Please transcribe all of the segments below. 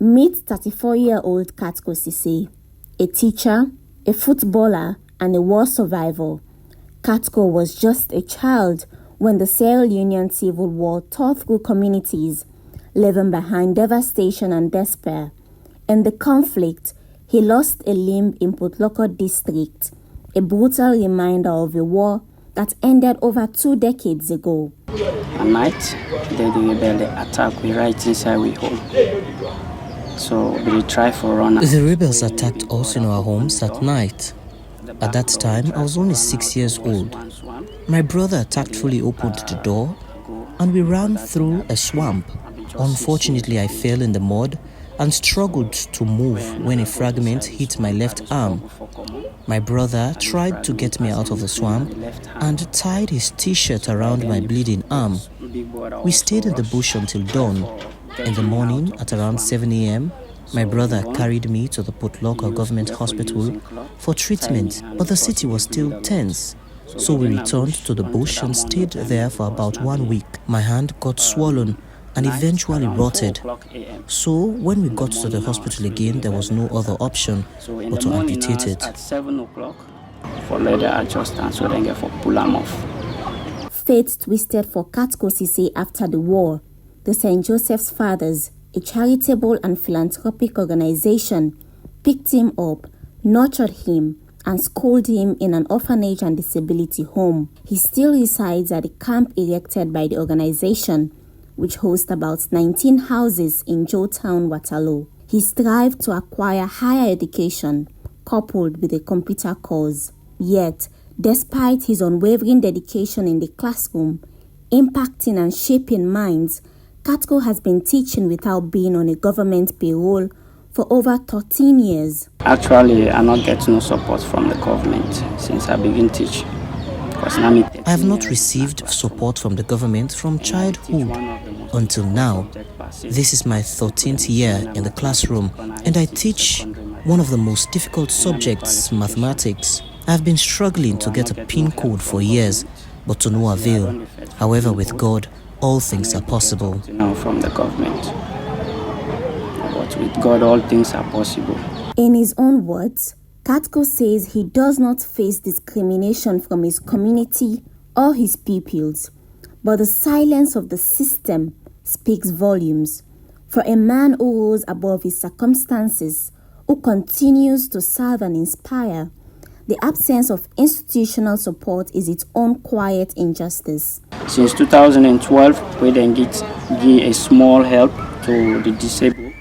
Meet 34-year-old Katko Sise, a teacher, a footballer, and a war survivor. Katko was just a child when the Leonean civil war tore through communities, leaving behind devastation and despair. In the conflict, he lost a limb in Potloko district, a brutal reminder of a war that ended over 2 decades ago. At night, the rebel attack we right inside we home. So we try for run. The rebels attacked us in our homes at night. At that time, I was only 6 years old. My brother tactfully opened the door and we ran through a swamp. Unfortunately, I fell in the mud and struggled to move when a fragment hit my left arm. My brother tried to get me out of the swamp and tied his t-shirt around my bleeding arm. We stayed in the bush until dawn. In the morning, at around 7 a.m., my brother carried me to the Potloko government hospital for treatment, but the city was still tense. So we returned to the bush and stayed there for about 1 week. My hand got swollen and eventually rotted. So when we got to the hospital again, there was no other option but to amputate it. At 7 o'clock for leather adjustment, so then get for pull them off. Fate twisted for Katko Sise after the war. The St. Joseph's Fathers, a charitable and philanthropic organization, picked him up, nurtured him, and schooled him in an orphanage and disability home. He still resides at the camp erected by the organization, which hosts about 19 houses in Jowtown, Waterloo. He strived to acquire higher education, coupled with a computer course. Yet, despite his unwavering dedication in the classroom, impacting and shaping minds, Katko has been teaching without being on a government payroll for over 13 years. Actually, I not get no support from the government since I began teaching. I have not received support from the government from childhood until now. This is my 13th year in the classroom and I teach one of the most difficult subjects, mathematics. I have been struggling to get a PIN code for years, but to no avail. However, with God, all things are possible. Now from the government, but with God, all things are possible. In his own words, Katko says he does not face discrimination from his community or his pupils, but the silence of the system speaks volumes. For a man who rose above his circumstances, who continues to serve and inspire, the absence of institutional support is its own quiet injustice. Since 2012, we then give a small help to the disabled.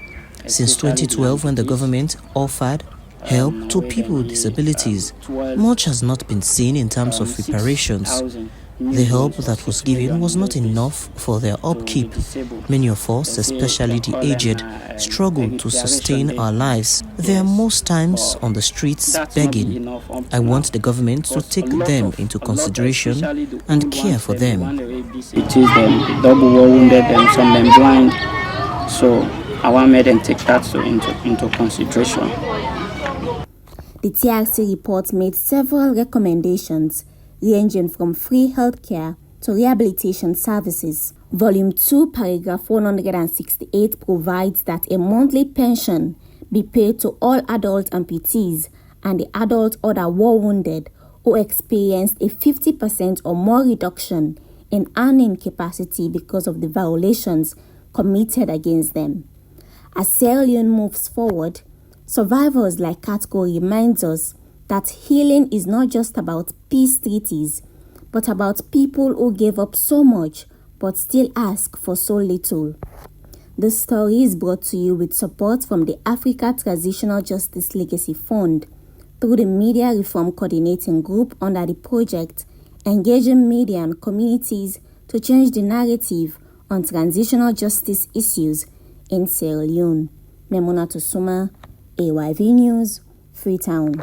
Since 2012, when the government offered help to people with disabilities, much has not been seen in terms of reparations. The help that was given was not enough for their upkeep. Many of us, especially the aged, struggle to sustain our lives. They are most times on the streets begging. I want the government to take them into consideration and care for them. It is them double wounded, them some them blind. So I want them take that into consideration. The TRC report made several recommendations ranging from free healthcare to rehabilitation services. Volume 2, paragraph 168 provides that a monthly pension be paid to all adult amputees and the adult other war wounded who experienced a 50% or more reduction in earning capacity because of the violations committed against them. As Sierra Leone moves forward, survivors like Katko reminds us that healing is not just about peace treaties, but about people who gave up so much but still ask for so little. This story is brought to you with support from the Africa Transitional Justice Legacy Fund through the Media Reform Coordinating Group under the project Engaging Media and Communities to Change the Narrative on Transitional Justice Issues in Sierra Leone. Memona Tosuma, AYV News, Freetown.